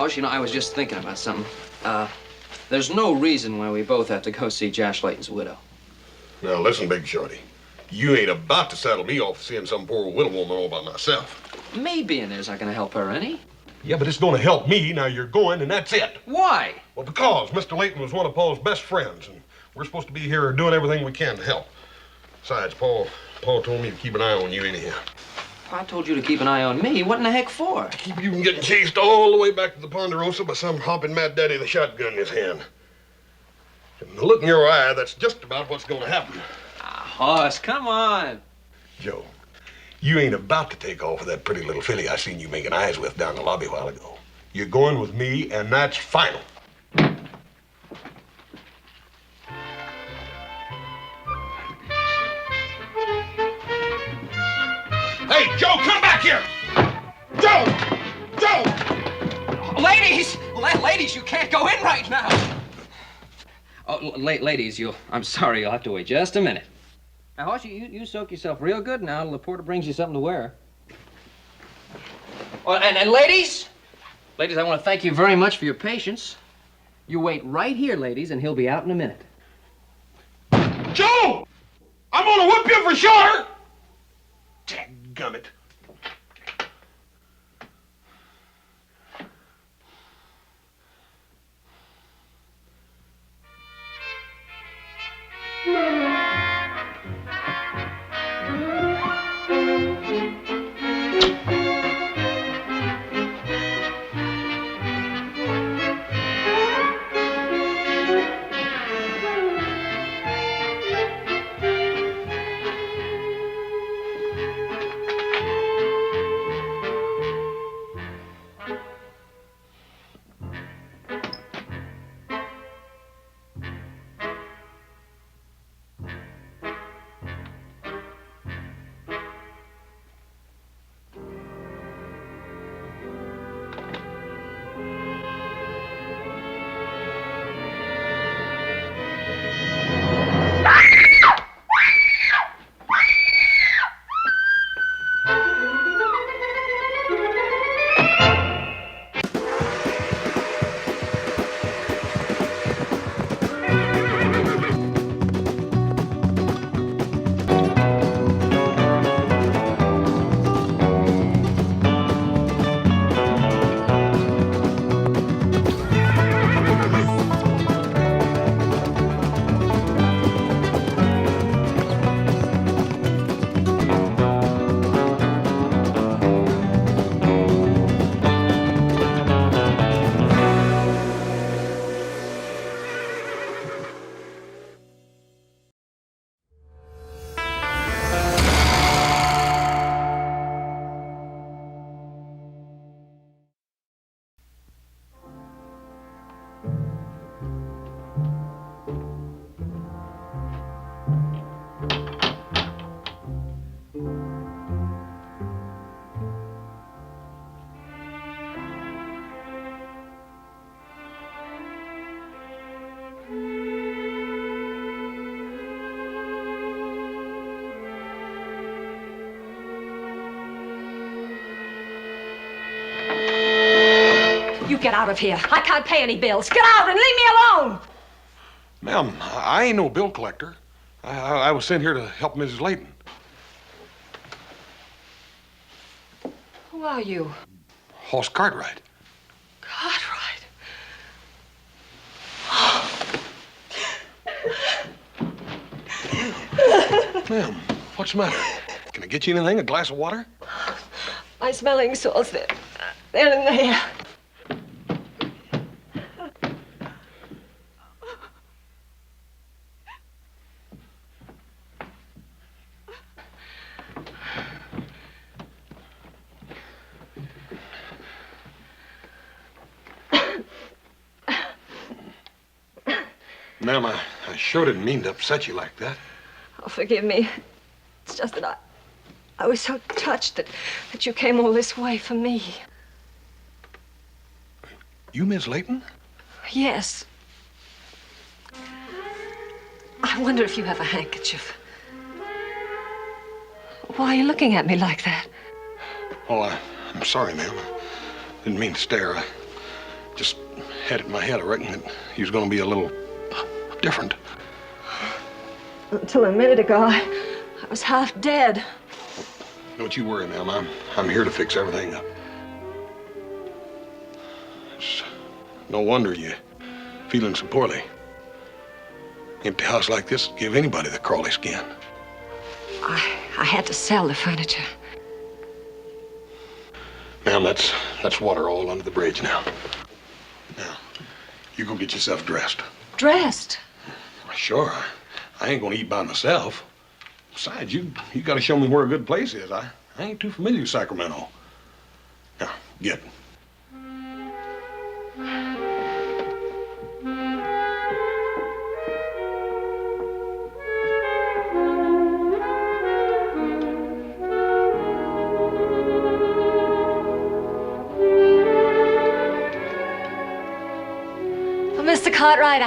Boss, I was just thinking about something. There's no reason why we both have to go see Josh Layton's widow. Now, listen, Big Shorty. You ain't about to settle me off seeing some poor widow woman all by myself. Me being there's not gonna help her any. Yeah, but it's gonna help me. Now you're going, and that's it. Why? Well, because Mr. Layton was one of Paul's best friends, and we're supposed to be here doing everything we can to help. Besides, Paul told me to keep an eye on you anyhow. I told you to keep an eye on me. What in the heck for? To keep you from getting chased all the way back to the Ponderosa by some hopping mad daddy with a shotgun in his hand. And the look in your eye, that's just about what's gonna happen. Hoss, come on. Joe, you ain't about to take off with that pretty little filly I seen you making eyes with down the lobby a while ago. You're going with me, and that's final. Hey, Joe, come back here! Joe! Joe! Ladies! Ladies, you can't go in right now. Oh, ladies, I'm sorry, you'll have to wait just a minute. Now, Hoss, you soak yourself real good now till the porter brings you something to wear. Oh, and ladies, I want to thank you very much for your patience. You wait right here, ladies, and he'll be out in a minute. Joe! I'm gonna whip you for sure! Dadgummit. You get out of here. I can't pay any bills. Get out and leave me alone! Ma'am, I ain't no bill collector. I was sent here to help Mrs. Layton. Who are you? Hoss Cartwright. Cartwright. Ma'am, what's the matter? Can I get you anything? A glass of water? My smelling salts, they're in there. Ma'am, I sure didn't mean to upset you like that. Oh, forgive me. It's just that I was so touched that you came all this way for me. You Miss Layton? Yes. I wonder if you have a handkerchief. Why are you looking at me like that? Oh, I'm sorry, ma'am. I didn't mean to stare. Just had it in my head, I reckon, that he was going to be a little different. Until a minute ago, I was half dead. Don't you worry, ma'am. I'm here to fix everything up. It's no wonder you're feeling so poorly. Empty house like this would give anybody the crawly skin. I had to sell the furniture. Ma'am, that's water all under the bridge now. Now, you go get yourself dressed. Dressed? Sure. I ain't gonna eat by myself. Besides, you gotta show me where a good place is. I ain't too familiar with Sacramento. Now, get. Mr. Cartwright,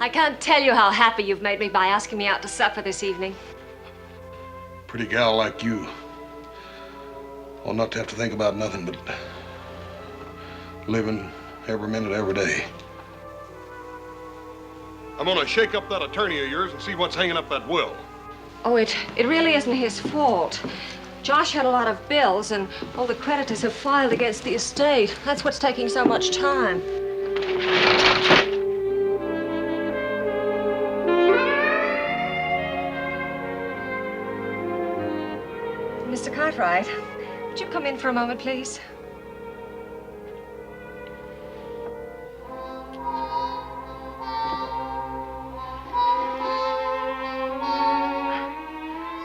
I can't tell you how happy you've made me by asking me out to supper this evening. Pretty gal like you ought not to have to think about nothing but living every minute, every day. I'm gonna shake up that attorney of yours and see what's hanging up that will. Oh, it really isn't his fault. Josh had a lot of bills, and all the creditors have filed against the estate. That's what's taking so much time. Mr. Cartwright, would you come in for a moment, please?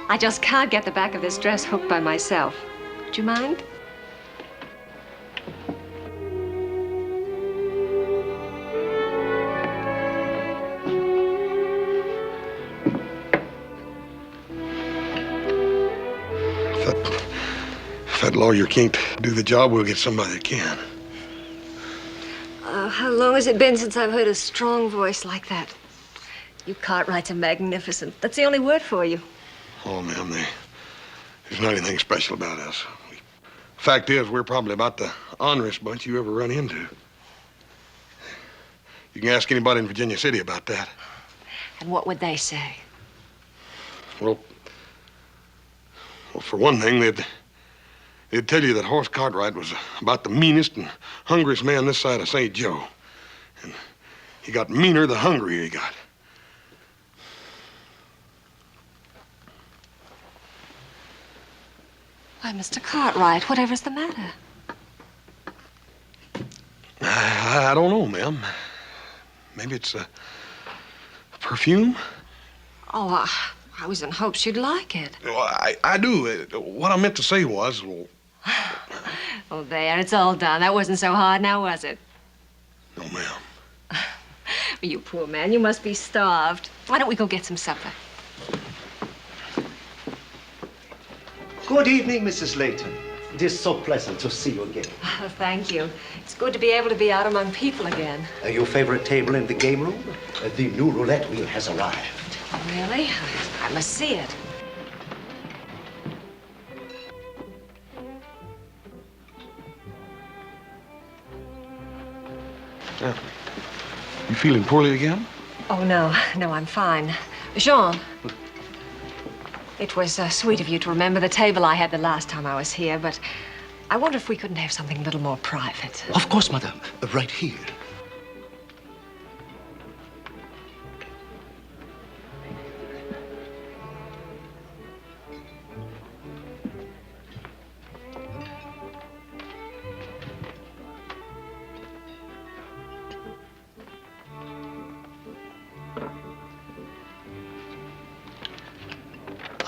I just can't get the back of this dress hooked by myself. Would you mind? If that lawyer can't do the job, we'll get somebody that can. How long has it been since I've heard a strong voice like that? You Cartwrights are magnificent. That's the only word for you. Oh, ma'am, there's not anything special about us. Fact is, we're probably about the honorest bunch you ever run into. You can ask anybody in Virginia City about that. And what would they say? Well, for one thing, they'd tell you that Horace Cartwright was about the meanest and hungriest man this side of St. Joe. And he got meaner the hungrier he got. Why, Mr. Cartwright, whatever's the matter? I don't know, ma'am. Maybe it's a perfume? Oh, I was in hopes you'd like it. Well, I do. What I meant to say was, well... Oh, there, it's all done. That wasn't so hard now, was it? No, ma'am. You poor man, you must be starved. Why don't we go get some supper? Good evening, Mrs. Layton. It is so pleasant to see you again. Oh, thank you. It's good to be able to be out among people again. Your favorite table in the game room? The new roulette wheel has arrived. Really? I must see it. Yeah. You feeling poorly again? Oh, no, I'm fine. Jean, it was sweet of you to remember the table I had the last time I was here, but I wonder if we couldn't have something a little more private. Of course, madame. Right here.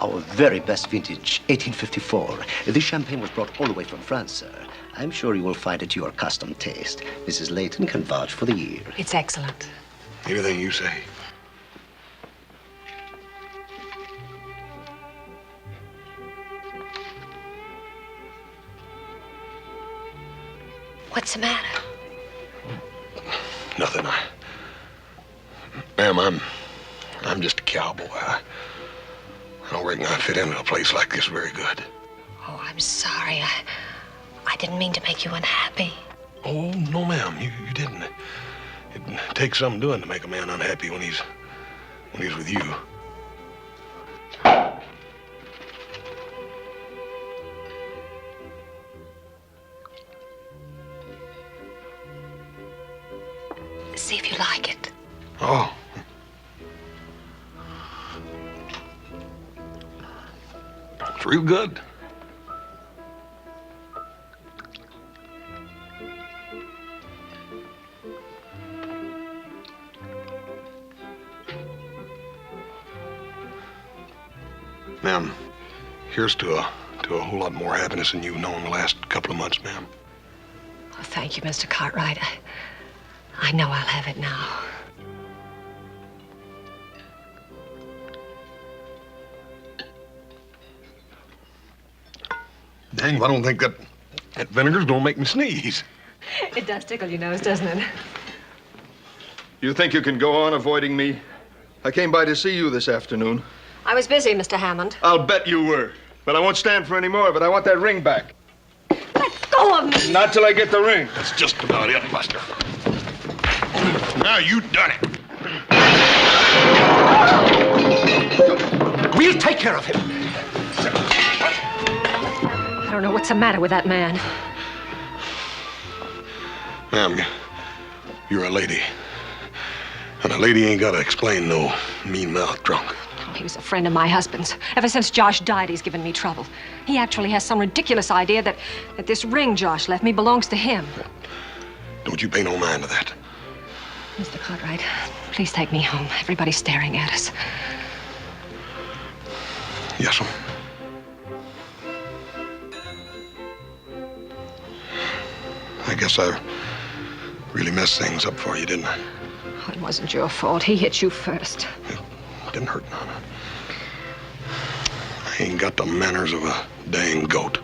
Our very best vintage, 1854. This champagne was brought all the way from France, sir. I'm sure you will find it to your accustomed taste. Mrs. Layton can vouch for the year. It's excellent. Anything you say. What's the matter? Nothing. Ma'am, I'm just a cowboy. I don't reckon I fit into a place like this very good. Oh, I'm sorry. I didn't mean to make you unhappy. Oh, no, ma'am, you didn't. It takes some doing to make a man unhappy when he's with you. See if you like it. Oh. It's real good. Ma'am, here's to a whole lot more happiness than you've known the last couple of months, ma'am. Oh, thank you, Mr. Cartwright. I know I'll have it now. Dang, I don't think that vinegar's gonna make me sneeze. It does tickle your nose, doesn't it? You think you can go on avoiding me? I came by to see you this afternoon. I was busy, Mr. Hammond. I'll bet you were. But I won't stand for any more of it. I want that ring back. Let go of me! Not till I get the ring. That's just about it, Buster. Now you done it. We'll take care of him. I don't know what's the matter with that man. Ma'am, you're a lady. And a lady ain't gotta explain no mean-mouthed drunk. Oh, he was a friend of my husband's. Ever since Josh died, he's given me trouble. He actually has some ridiculous idea that this ring Josh left me belongs to him. Don't you pay no mind to that. Mr. Cartwright, please take me home. Everybody's staring at us. Yes, ma'am. I guess I really messed things up for you, didn't I? Oh, it wasn't your fault. He hit you first. It didn't hurt none. I ain't got the manners of a dang goat.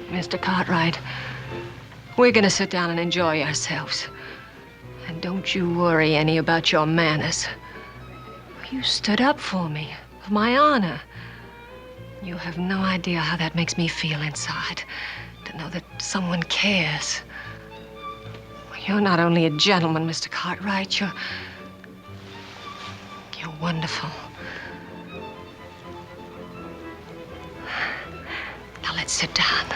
Mr. Cartwright, we're gonna sit down and enjoy ourselves. And don't you worry any about your manners. You stood up for me, for my honor. You have no idea how that makes me feel inside, to know that someone cares. You're not only a gentleman, Mr. Cartwright, you're wonderful. Now let's sit down.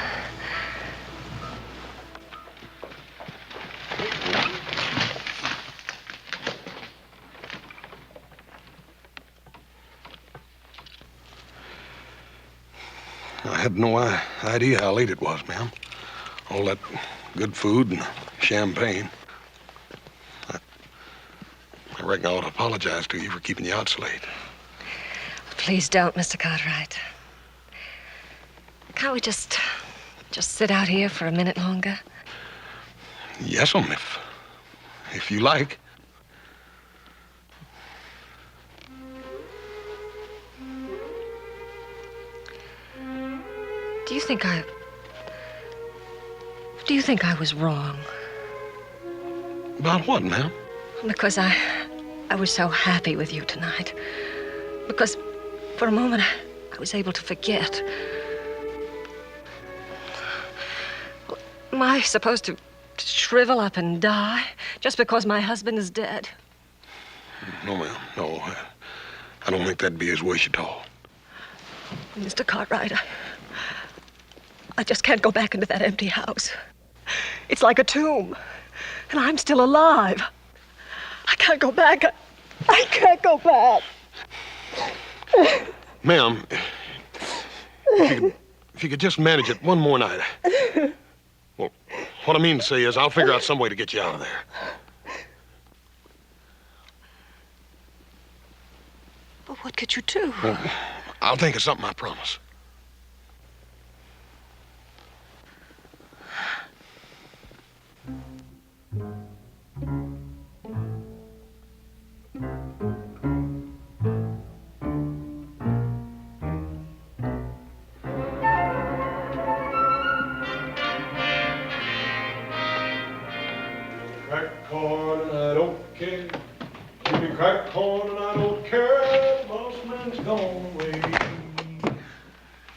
I had no idea how late it was, ma'am. All that good food and champagne. I reckon I ought to apologize to you for keeping you out so late. Please don't, Mr. Cartwright. Can't we just sit out here for a minute longer? Yes, ma'am, if you like. Do you think I was wrong? About what, ma'am? Because I was so happy with you tonight. Because for a moment I was able to forget. Am I supposed to shrivel up and die just because my husband is dead? No, ma'am, no. I don't think that'd be his wish at all. Mr. Cartwright, I just can't go back into that empty house. It's like a tomb, and I'm still alive. I can't go back. I can't go back. Ma'am, if you could just manage it one more night. Well, what I mean to say is I'll figure out some way to get you out of there. But what could you do? Well, I'll think of something, I promise. Crack corn and I don't care. Give me crack corn and I don't care. Boss man's gone away.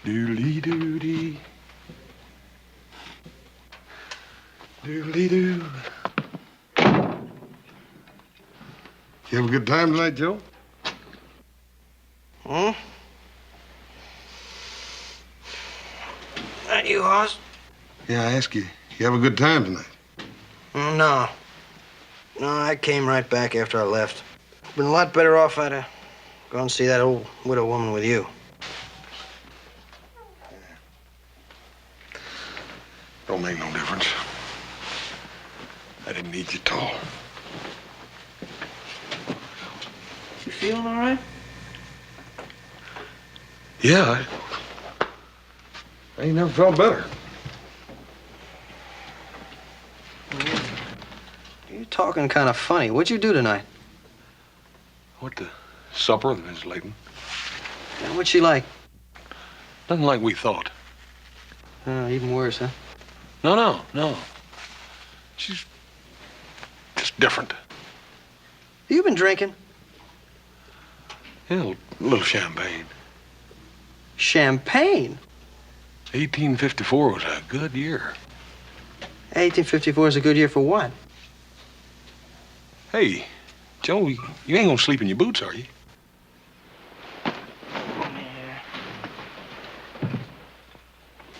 Doodly doody. Doodly-doo. You have a good time tonight, Joe? Hmm? That you, Hoss? Yeah, I ask you. You have a good time tonight? No. No, I came right back after I left. Been a lot better off I'd have gone and see that old widow woman with you. Don't make no difference. I didn't need you at all. You feeling all right? Yeah, I ain't never felt better. You're talking kind of funny. What'd you do tonight? Went to supper with Miss Layton. And what's she like? Nothing like we thought. Even worse, huh? No. She's just different. You been drinking? Yeah, a little champagne. Champagne? 1854 was a good year. 1854 is a good year for what? Hey, Joe, you ain't gonna sleep in your boots, are you?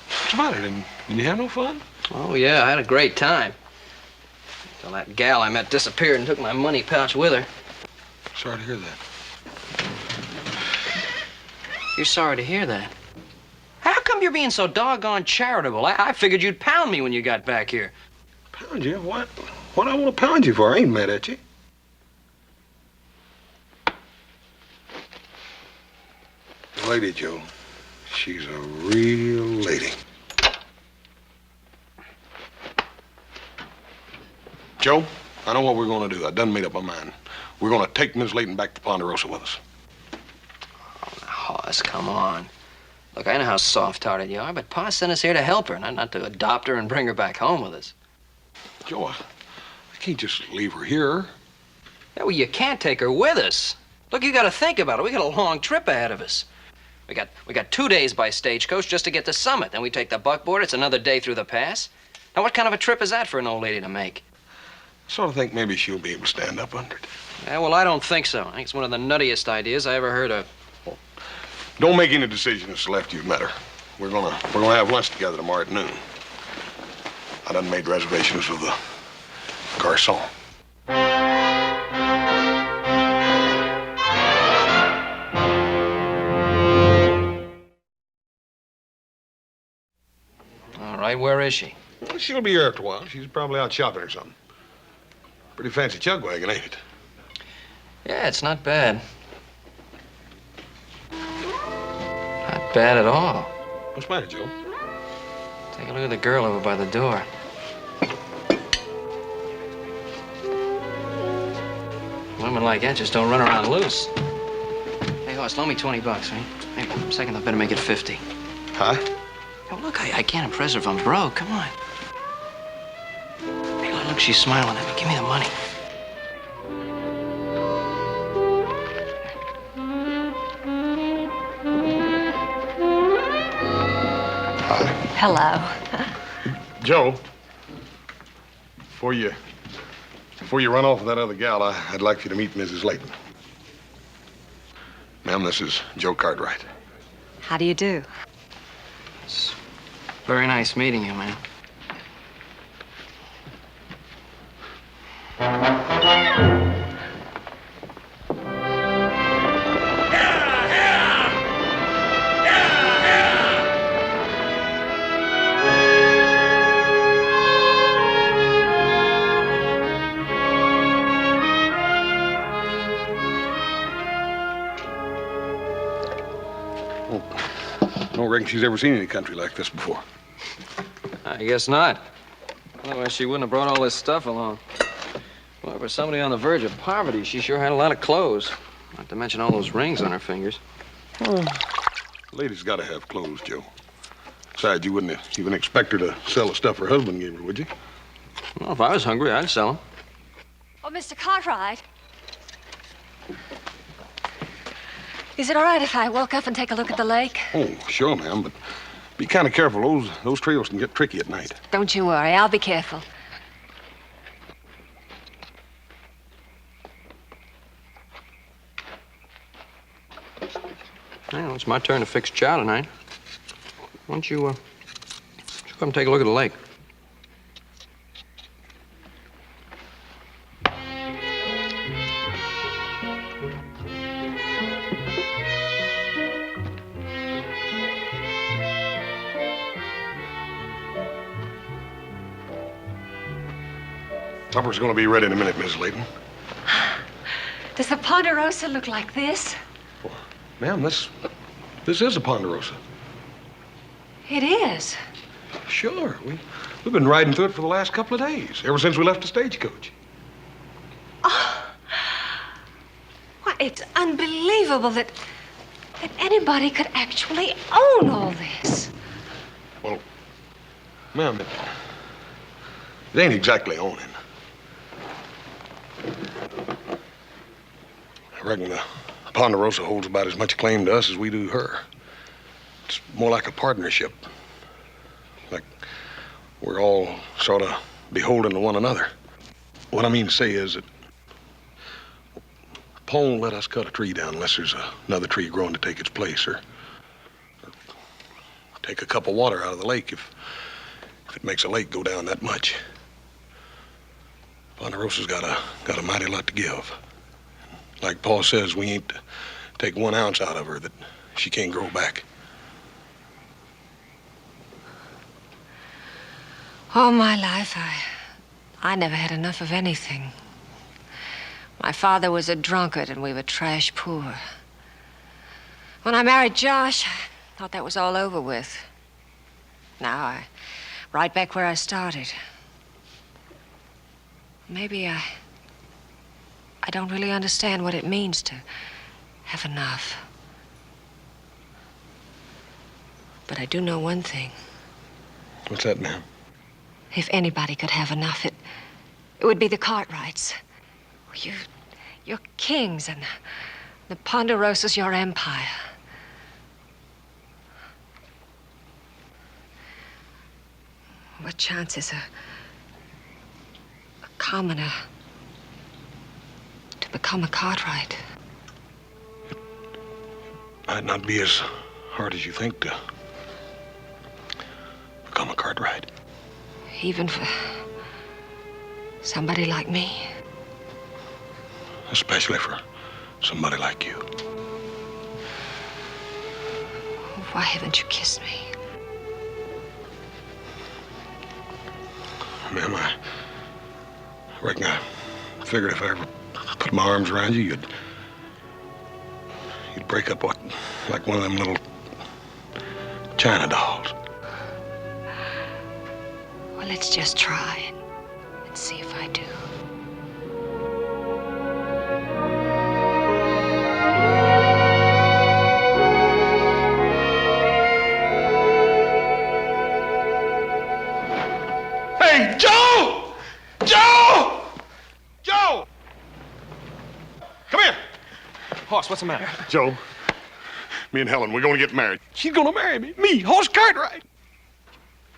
What's the matter? Didn't you have no fun? Oh, yeah, I had a great time. Till that gal I met disappeared and took my money pouch with her. Sorry to hear that. You're sorry to hear that. How come you're being so doggone charitable? I figured you'd pound me when you got back here. Pound you? What I want to pound you for? I ain't mad at you. The lady, Joe. She's a real lady. Joe, I know what we're going to do. I done made up my mind. We're going to take Miss Layton back to Ponderosa with us. Oh, now, Hoss, come on. Look, I know how soft-hearted you are, but Pa sent us here to help her, not to adopt her and bring her back home with us. Joe, I can't just leave her here. Yeah, well, you can't take her with us. Look, you got to think about it. We got a long trip ahead of us. We got 2 days by stagecoach just to get to Summit. Then we take the buckboard. It's another day through the pass. Now, what kind of a trip is that for an old lady to make? I sort of think maybe she'll be able to stand up under it. Yeah, well, I don't think so. I think it's one of the nuttiest ideas I ever heard of. Don't make any decisions until after you've met her. We're gonna have lunch together tomorrow at noon. I done made reservations with the garçon. All right, where is she? Well, she'll be here after a while. She's probably out shopping or something. Pretty fancy chug wagon, ain't it? Yeah, it's not bad. Not bad at all. What's the matter, Joe? Take a look at the girl over by the door. Women like that just don't run around loose. Hey, Hoss, loan me $20, right? Hey, for a second, I better make it 50. Huh? Oh, look, I can't impress her if I'm broke. Come on. Hey, look, she's smiling at me. Give me the money. Hello. Joe, before you run off with that other gal, I'd like you to meet Mrs. Layton. Ma'am, this is Joe Cartwright. How do you do? It's very nice meeting you, man. I don't reckon she's ever seen any country like this before. I guess not. Otherwise, she wouldn't have brought all this stuff along. Well, for somebody on the verge of poverty, she sure had a lot of clothes. Not to mention all those rings on her fingers. Ladies gotta have clothes, Joe. Besides, you wouldn't even expect her to sell the stuff her husband gave her, would you? Well, if I was hungry, I'd sell them. Oh, Mr. Cartwright. Is it all right if I walk up and take a look at the lake? Oh, sure, ma'am, but be kind of careful. Those trails can get tricky at night. Don't you worry. I'll be careful. Well, it's my turn to fix chow tonight. Why don't you come take a look at the lake? Supper's gonna be ready in a minute, Miss Layton. Does the Ponderosa look like this? Well, ma'am, this is a Ponderosa. It is. Sure. We've been riding through it for the last couple of days, ever since we left the stagecoach. Oh. Why, it's unbelievable that anybody could actually own all this. Well, ma'am, it ain't exactly owning. I reckon the Ponderosa holds about as much claim to us as we do her. It's more like a partnership. Like we're all sort of beholden to one another. What I mean to say is that Paul won't let us cut a tree down unless there's another tree growing to take its place, or take a cup of water out of the lake if it makes a lake go down that much. Ponderosa's got a mighty lot to give. Like Paul says, we ain't to take 1 ounce out of her that she can't grow back. All my life, I never had enough of anything. My father was a drunkard and we were trash poor. When I married Josh, I thought that was all over with. Now right back where I started. Maybe I don't really understand what it means to have enough. But I do know one thing. What's that, ma'am? If anybody could have enough, it would be the Cartwrights. You're kings, and the Ponderosa's your empire. What chance is a commoner to become a Cartwright? It might not be as hard as you think to become a Cartwright. Even for somebody like me? Especially for somebody like you. Why haven't you kissed me? Ma'am, I reckon I figured if I ever put my arms around you, you'd break up like one of them little China dolls. Well, let's just try and see if I do. Hey, Joe! Joe! Joe! Come here. Hoss, what's the matter? Joe, me and Helen, we're going to get married. She's going to marry me. Me, Hoss Cartwright.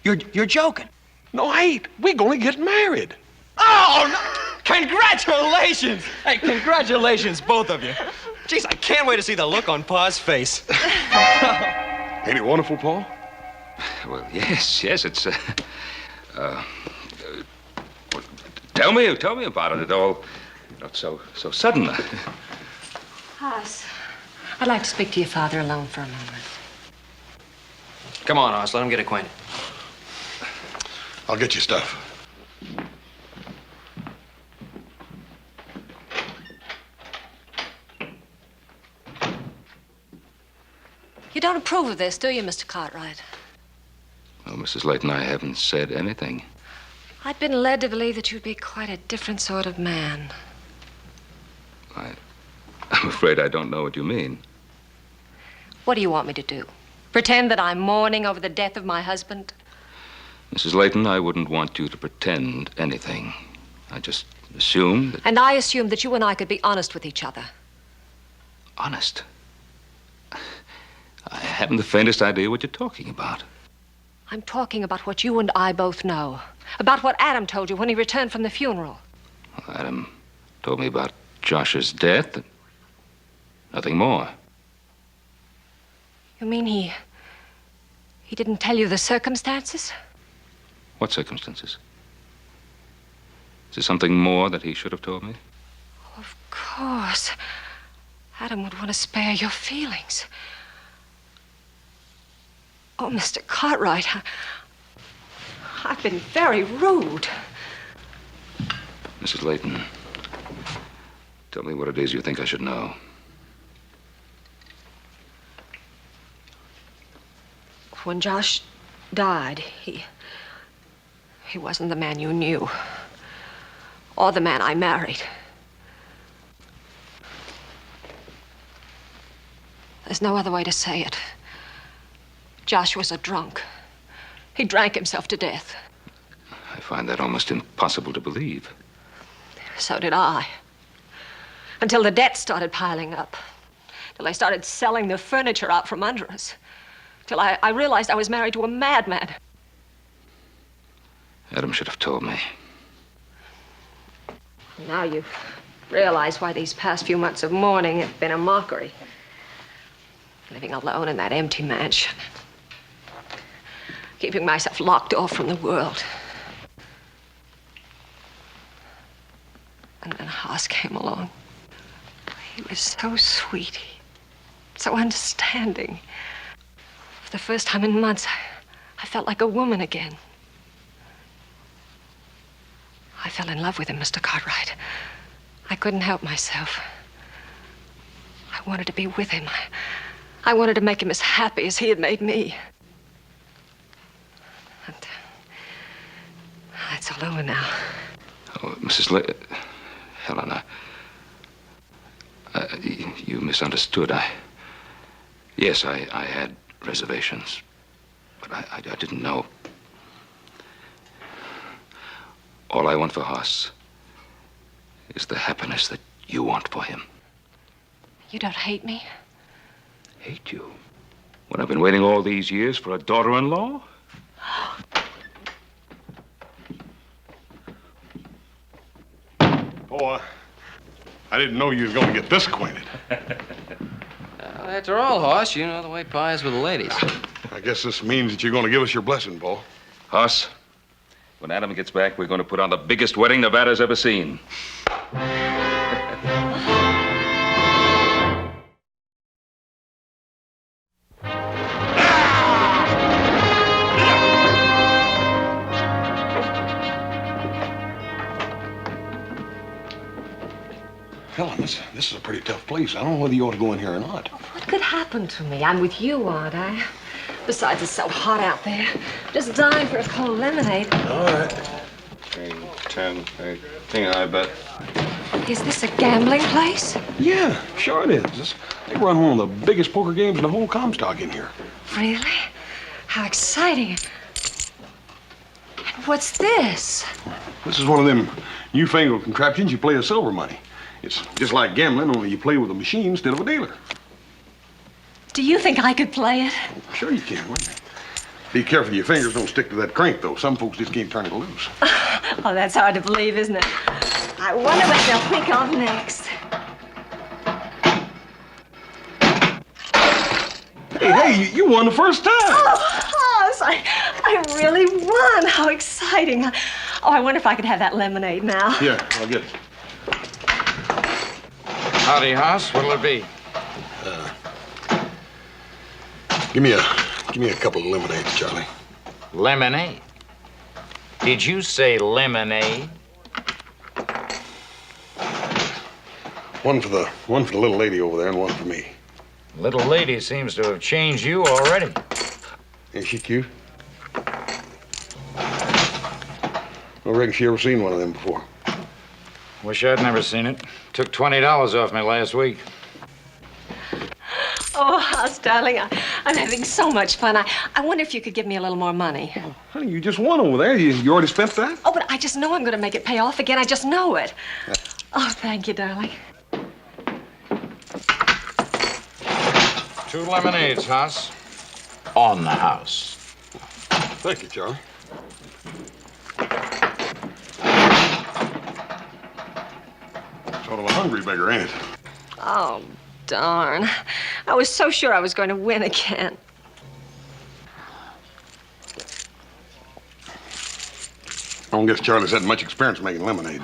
You're joking. No, I ain't. We're going to get married. Oh, no. Congratulations! Hey, congratulations, both of you. Jeez, I can't wait to see the look on Pa's face. Ain't it wonderful, Paul? Well, yes, it's, well, tell me about it. It all, not so sudden. Hoss, I'd like to speak to your father alone for a moment. Come on, Hoss, let him get acquainted. I'll get you stuff. You don't approve of this, do you, Mr. Cartwright? Well, Mrs. Layton, I haven't said anything. I'd been led to believe that you'd be quite a different sort of man. I'm afraid I don't know what you mean. What do you want me to do? Pretend that I'm mourning over the death of my husband? Mrs. Layton, I wouldn't want you to pretend anything. I just assumed that... And I assumed that you and I could be honest with each other. Honest? I haven't the faintest idea what you're talking about. I'm talking about what you and I both know. About what Adam told you when he returned from the funeral. Well, Adam told me about Josh's death and nothing more. You mean he didn't tell you the circumstances? What circumstances? Is there something more that he should have told me? Of course. Adam would want to spare your feelings. Oh, Mr. Cartwright, I've been very rude. Mrs. Layton, tell me what it is you think I should know. When Josh died, he wasn't the man you knew, or the man I married. There's no other way to say it. Josh was a drunk. He drank himself to death. I find that almost impossible to believe. So did I. Until the debt started piling up. Till I started selling the furniture out from under us. Till I realized I was married to a madman. Adam should have told me. Now you realize why these past few months of mourning have been a mockery. Living alone in that empty mansion. Keeping myself locked off from the world. And then Haas came along. He was so sweet, so understanding. For the first time in months, I felt like a woman again. I fell in love with him, Mr. Cartwright. I couldn't help myself. I wanted to be with him. I wanted to make him as happy as he had made me. And it's all over now. Oh, Helena, you misunderstood. Yes, I had reservations, but I didn't know. All I want for Haas is the happiness that you want for him. You don't hate me? Hate you? When I've been waiting all these years for a daughter-in-law? Oh, I didn't know you was going to get this acquainted. After all, Hoss, you know the way pie is with the ladies. I guess this means that you're going to give us your blessing, Paul. Haas, when Adam gets back, we're going to put on the biggest wedding Nevada's ever seen. Helen, this is a pretty tough place. I don't know whether you ought to go in here or not. What could happen to me? I'm with you, aren't I? Besides, it's so hot out there. Just dying for a cold lemonade. All right. 10, 18, I bet. Is this a gambling place? Yeah, sure it is. They run one of the biggest poker games in the whole Comstock in here. Really? How exciting. And what's this? This is one of them newfangled contraptions you play with silver money. It's just like gambling, only you play with a machine instead of a dealer. Do you think I could play it? Sure you can. Be careful your fingers don't stick to that crank, though. Some folks just can't turn it loose. Oh, that's hard to believe, isn't it? I wonder what they'll pick off next. Hey, you won the first time. Oh, Hoss, I really won. How exciting. Oh, I wonder if I could have that lemonade now. Yeah, I'll get it. Howdy, Haas. What'll it be? Give me a couple of lemonades, Charlie. Lemonade. Did you say lemonade? One for the little lady over there and one for me. Little lady seems to have changed you already. Ain't she cute? I reckon she ever seen one of them before. Wish I'd never seen it. Took $20 off me last week. Oh, Hoss, darling, I'm having so much fun. I wonder if you could give me a little more money. Oh, honey, you just won over there. You already spent that? Oh, but I just know I'm going to make it pay off again. I just know it. Oh, thank you, darling. 2 lemonades, Haas. On the house. Thank you, Charlie. Sort of a hungry beggar, ain't it? Oh, darn. I was so sure I was going to win again. I don't guess Charlie's had much experience making lemonade.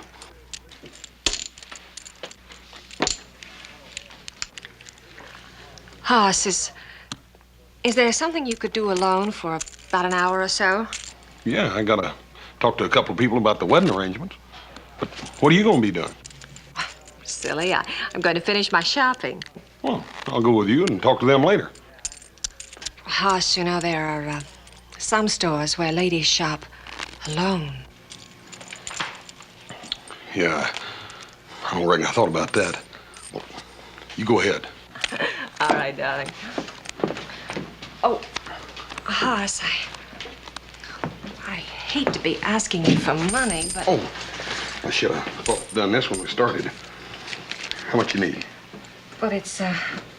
Hoss, is there something you could do alone for about an hour or so? Yeah, I gotta talk to a couple of people about the wedding arrangements. But what are you gonna be doing? Silly, I'm going to finish my shopping. Well, I'll go with you and talk to them later. Hoss, you know, there are some stores where ladies shop alone. Yeah, I don't reckon I thought about that. Well, you go ahead. All right, darling. Oh, Hoss, I hate to be asking you for money, but... Oh, I should have done this when we started. How much you need? But it's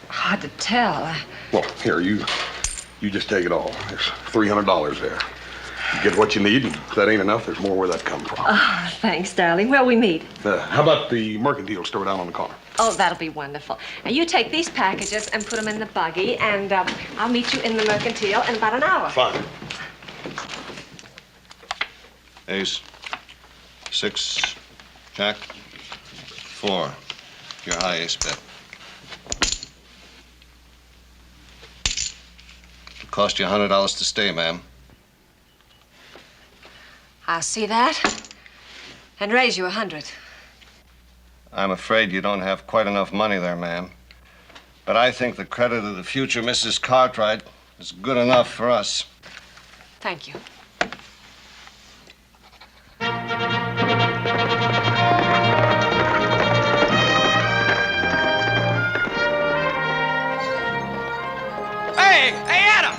hard to tell. Well, here, you just take it all. There's $300 there. You get what you need, and if that ain't enough, there's more where that come from. Oh, thanks, darling. Where'll we meet? How about the mercantile store down on the corner? Oh, that'll be wonderful. Now, you take these packages and put them in the buggy, and I'll meet you in the mercantile in about an hour. Fine. Ace. 6. Jack. 4. Your high ace bet. It'll cost you $100 to stay, ma'am. I'll see that and raise you 100. I'm afraid you don't have quite enough money there, ma'am. But I think the credit of the future Mrs. Cartwright is good enough for us. Thank you. Hey, Adam!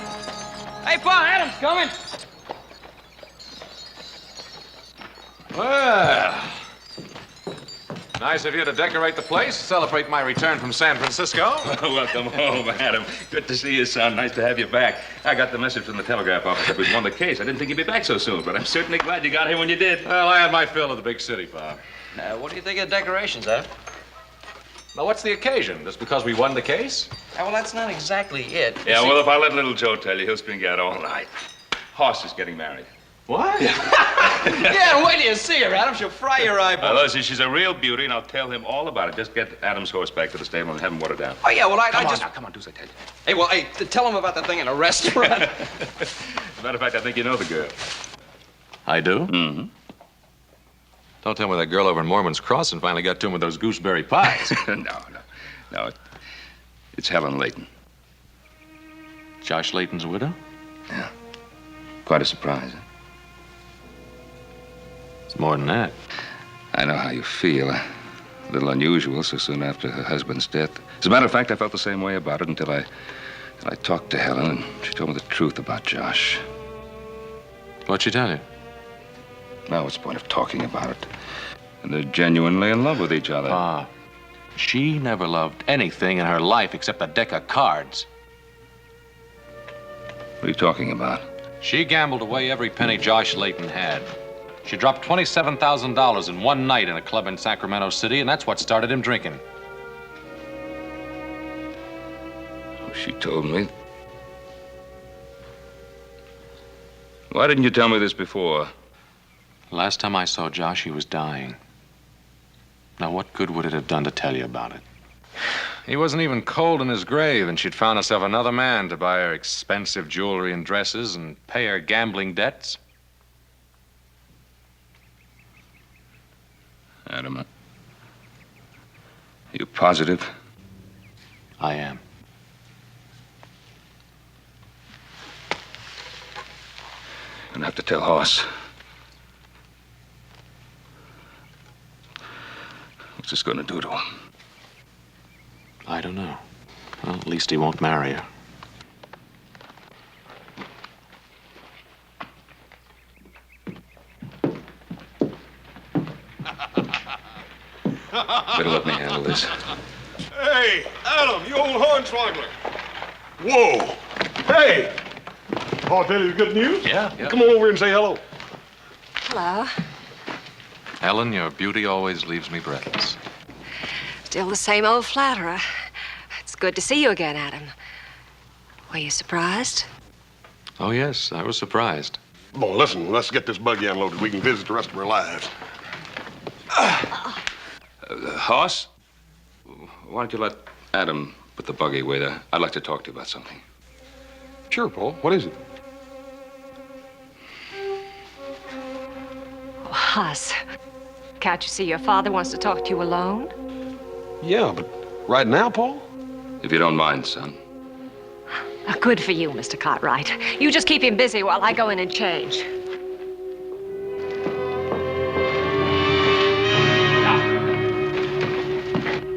Hey, Pa, Adam's coming. Well, nice of you to decorate the place, celebrate my return from San Francisco. Welcome home, Adam. Good to see you, son. Nice to have you back. I got the message from the telegraph office that we'd won the case. I didn't think you'd be back so soon, but I'm certainly glad you got here when you did. Well, I had my fill of the big city, Bob. What do you think of the decorations, Adam? Now, what's the occasion? Just because we won the case? Well, that's not exactly it. Yeah, well, if I let little Joe tell you, he'll string you out all night. Hoss is getting married. What? Yeah, wait till you see her, Adam. She'll fry your eyeballs. Listen, she's a real beauty, and I'll tell him all about it. Just get Adam's horse back to the stable and have him watered down. Oh, yeah, well, I Come on just... now, come on, do as I tell you. Hey, well, hey, tell him about the thing in a restaurant. As a matter of fact, I think you know the girl. I do? Mm-hmm. Don't tell me that girl over in Mormon's Crossing finally got to him with those gooseberry pies. No. It's Helen Layton. Josh Layton's widow? Yeah. Quite a surprise, huh? It's more than that. I know how you feel. A little unusual so soon after her husband's death. As a matter of fact, I felt the same way about it until I talked to Helen, and she told me the truth about Josh. What'd she tell you? Now, what's the point of talking about it? And they're genuinely in love with each other. Ah, she never loved anything in her life except a deck of cards. What are you talking about? She gambled away every penny Josh Layton had. She dropped $27,000 in one night in a club in Sacramento City, and that's what started him drinking. She told me. Why didn't you tell me this before? Last time I saw Josh, he was dying. Now, what good would it have done to tell you about it? He wasn't even cold in his grave, and she'd found herself another man to buy her expensive jewelry and dresses and pay her gambling debts. Adam, are you positive? I am. You're gonna have to tell Hoss. What's this gonna do to him? I don't know. Well, at least he won't marry her. Better let me handle this. Hey, Adam, you old hornswoggler. Whoa. Hey. I'll tell you the good news. Yeah. Come on over here and say hello. Hello. Ellen, your beauty always leaves me breathless. Still the same old flatterer. It's good to see you again, Adam. Were you surprised? Oh, yes, I was surprised. Boy, listen, let's get this buggy unloaded. We can visit the rest of our lives. Hoss, why don't you let Adam put the buggy away there? I'd like to talk to you about something. Sure, Paul. What is it? Oh, Huss, can't you see your father wants to talk to you alone? Yeah, but right now, Paul? If you don't mind, son. Good for you, Mr. Cartwright. You just keep him busy while I go in and change.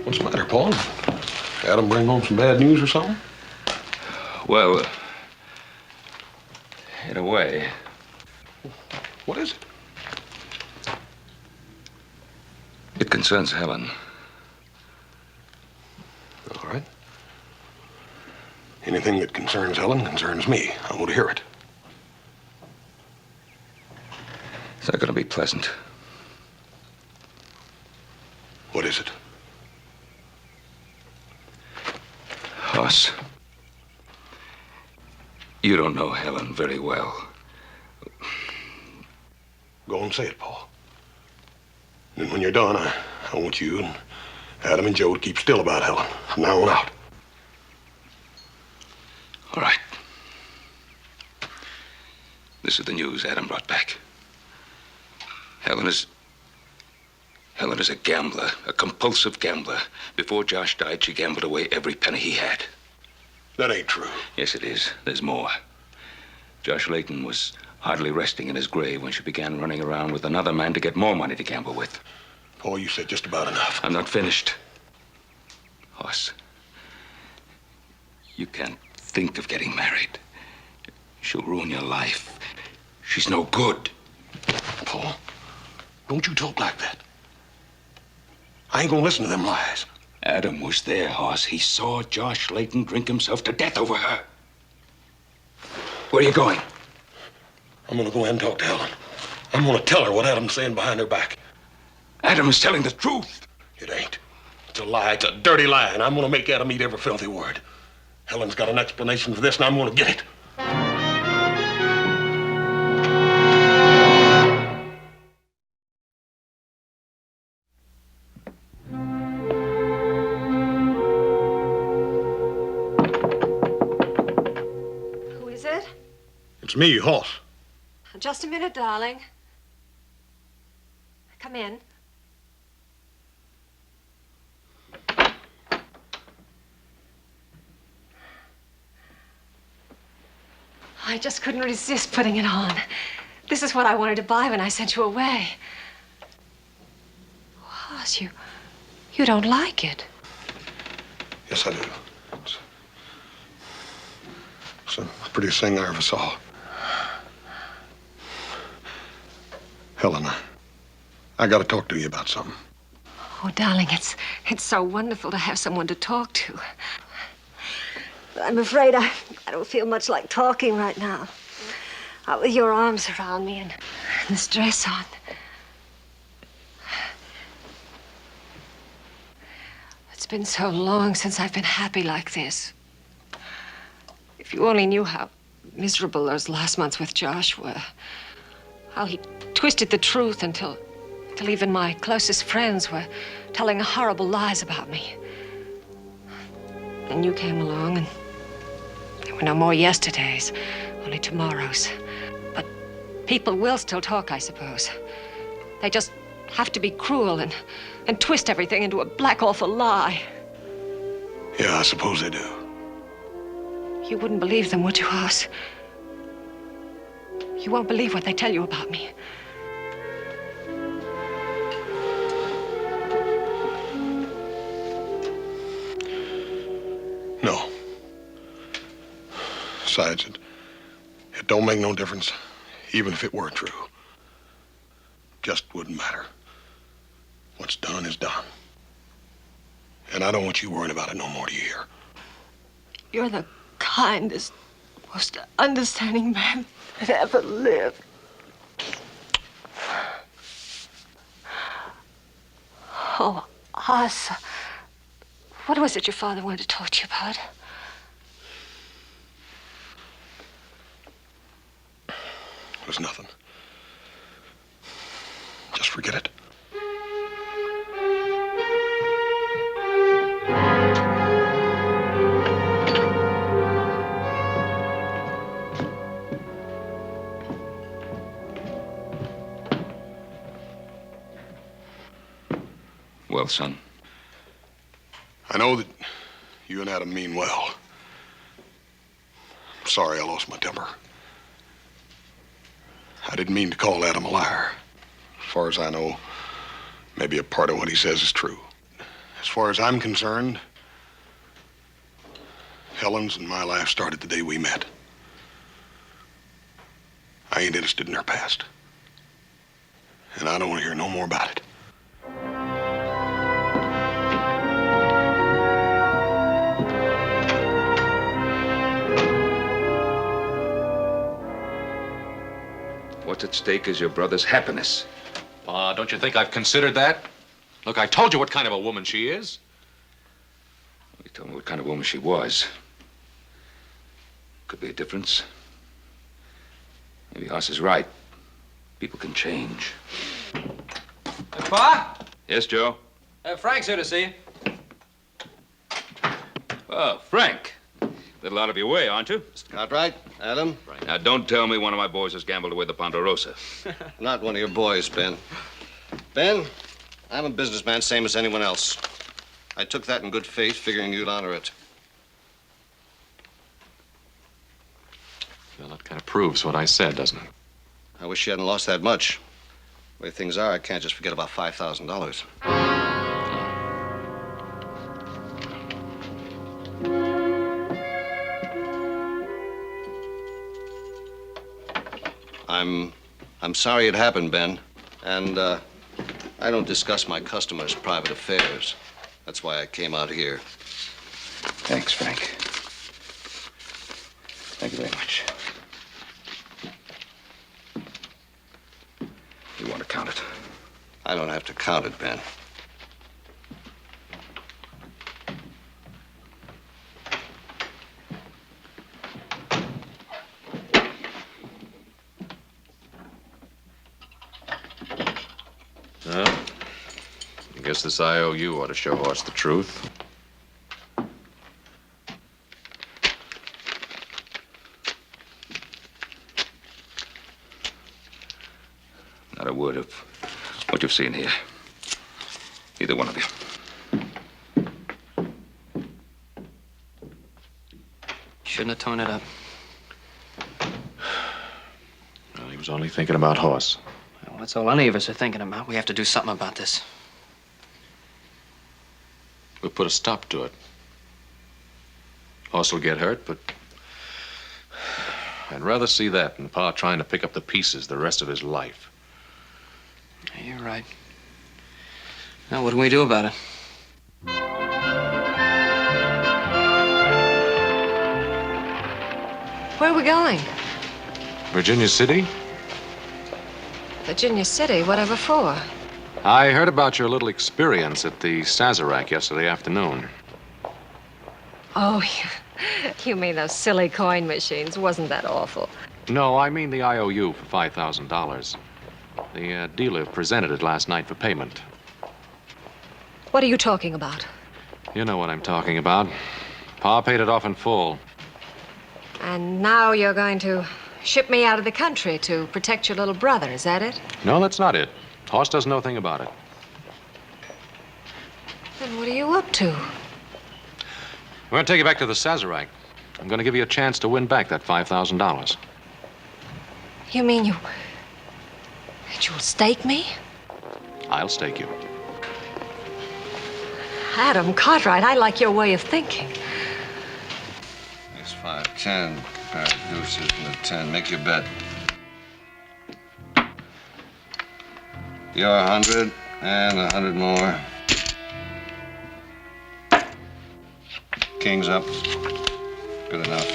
What's the matter, Paul? Adam bring home some bad news or something? Well, in a way. What is it? It concerns Helen. All right. Anything that concerns Helen concerns me. I want to hear it. It's not going to be pleasant. What is it? Hoss, you don't know Helen very well. Go and say it, Paul. And when you're done, I want you and Adam and Joe to keep still about Helen from now on out. All right. This is the news Adam brought back. Helen is a gambler, a compulsive gambler. Before Josh died, she gambled away every penny he had. That ain't true. Yes, it is. There's more. Josh Layton was hardly resting in his grave when she began running around with another man to get more money to gamble with. Paul, you said just about enough. I'm not finished. Hoss, you can't think of getting married. She'll ruin your life. She's no good. Paul, don't you talk like that. I ain't gonna listen to them lies. Adam was there, Hoss. He saw Josh Layton drink himself to death over her. Where are you going? I'm gonna go ahead and talk to Helen. I'm gonna tell her what Adam's saying behind her back. Adam is telling the truth. It ain't. It's a lie. It's a dirty lie, and I'm gonna make Adam eat every filthy word. Helen's got an explanation for this, and I'm gonna get it. Who is it? It's me, Hoss. Just a minute, darling. Come in. I just couldn't resist putting it on. This is what I wanted to buy when I sent you away. Hoss, you don't like it. Yes, I do. It's the prettiest thing I ever saw. Helen, I gotta talk to you about something. Oh, darling, it's so wonderful to have someone to talk to. But I'm afraid I don't feel much like talking right now. Out with your arms around me and this dress on. It's been so long since I've been happy like this. If you only knew how miserable those last months with Josh were. How he twisted the truth until even my closest friends were telling horrible lies about me. And you came along, and there were no more yesterdays, only tomorrows. But people will still talk, I suppose. They just have to be cruel and twist everything into a black, awful lie. Yeah, I suppose they do. You wouldn't believe them, would you, Hoss? You won't believe what they tell you about me. No. Besides, it don't make no difference, even if it were true. Just wouldn't matter. What's done is done. And I don't want you worrying about it no more, do you hear? You're the kindest, most understanding man that ever lived. Oh, Hoss, What was it your father wanted to talk to you about? It was nothing. Just forget it. Well, son. I know that you and Adam mean well. I'm sorry I lost my temper. I didn't mean to call Adam a liar. As far as I know, maybe a part of what he says is true. As far as I'm concerned, Helen's and my life started the day we met. I ain't interested in her past. And I don't want to hear no more about it. What's at stake is your brother's happiness. Pa, don't you think I've considered that? Look, I told you what kind of a woman she is. You told me what kind of woman she was. Could be a difference. Maybe Hoss is right. People can change. Hey, Pa? Yes, Joe? Frank's here to see you. Oh, Frank. Little out of your way, aren't you? Mr. Cartwright, Adam. Right. Now, don't tell me one of my boys has gambled away the Ponderosa. Not one of your boys, Ben. Ben, I'm a businessman, same as anyone else. I took that in good faith, figuring you'd honor it. Well, that kind of proves what I said, doesn't it? I wish you hadn't lost that much. The way things are, I can't just forget about $5,000. I'm sorry it happened, Ben. And I don't discuss my customers' private affairs. That's why I came out here. Thanks, Frank. Thank you very much. You want to count it? I don't have to count it, Ben. Well, I guess this IOU ought to show us the truth. Not a word of what you've seen here. Either one of you. Shouldn't have torn it up. Well, he was only thinking about Hoss. Well, that's all any of us are thinking about. We have to do something about this. We'll put a stop to it. Hoss will get hurt, but I'd rather see that than Pa trying to pick up the pieces the rest of his life. You're right. Now, what do we do about it? Where are we going? Virginia City? Virginia City, whatever for? I heard about your little experience at the Sazerac yesterday afternoon. Oh, you mean those silly coin machines? Wasn't that awful? No, I mean the IOU for $5,000. The dealer presented it last night for payment. What are you talking about? You know what I'm talking about. Pa paid it off in full. And now you're going to ship me out of the country to protect your little brother, is that it? No, that's not it. Hoss doesn't know a thing about it. Then what are you up to? I'm going to take you back to the Sazerac. I'm going to give you a chance to win back that $5,000. You mean that you'll stake me? I'll stake you. Adam Cartwright, I like your way of thinking. It's 5, 10. Pair of deuces and a 10. Make your bet. You're 100 and 100 more. King's up. Good enough.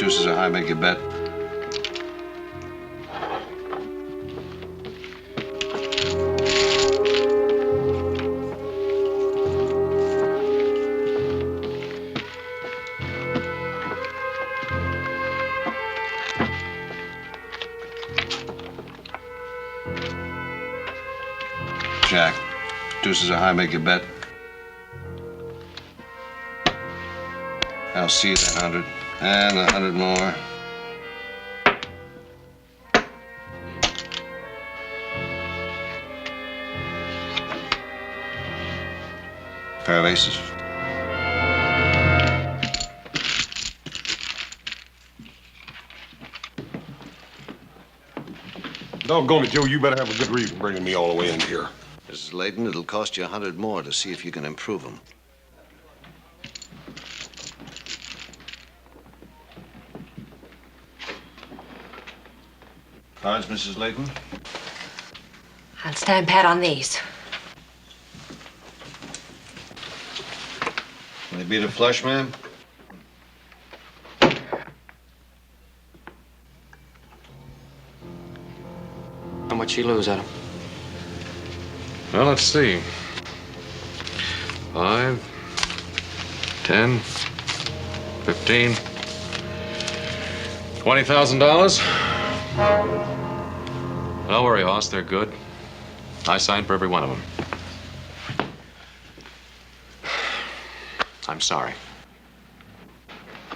Deuces are high. Make your bet. Jack, deuces are high, make your bet. I'll see you that 100. And 100 more. Pair of aces. Doggone it, Joe, you better have a good reason bringing me all the way in here. Mrs. Layton, it'll cost you 100 more to see if you can improve them. Cards, Mrs. Layton? I'll stand pat on these. They beat a flush, ma'am? How much she lose, Adam? Well, let's see. 5, 10, 15, $20,000. Don't worry, Hoss, they're good. I signed for every one of them. I'm sorry.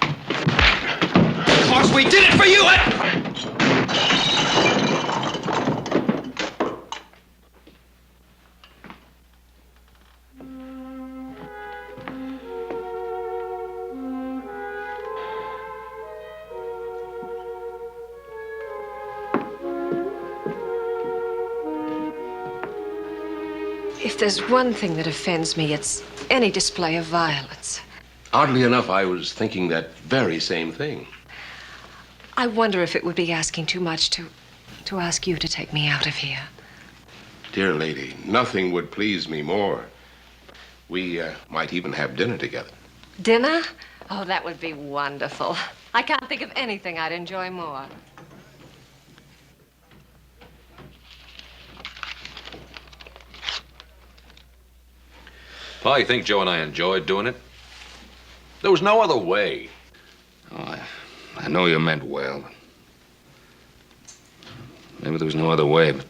Of course, we did it for you! If there's one thing that offends me, it's any display of violence. Oddly enough, I was thinking that very same thing. I wonder if it would be asking too much to ask you to take me out of here. Dear lady, nothing would please me more. We might even have dinner together. Dinner? Oh, that would be wonderful. I can't think of anything I'd enjoy more. Well, you think Joe and I enjoyed doing it? There was no other way. Oh, I know you meant well. Maybe there was no other way, but...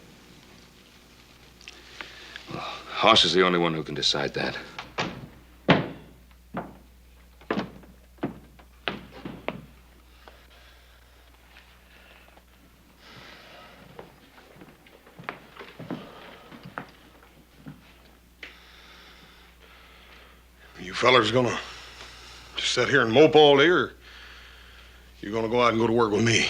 Well, Hoss is the only one who can decide that. You fellers gonna just sit here and mope all day, or you gonna go out and go to work with me?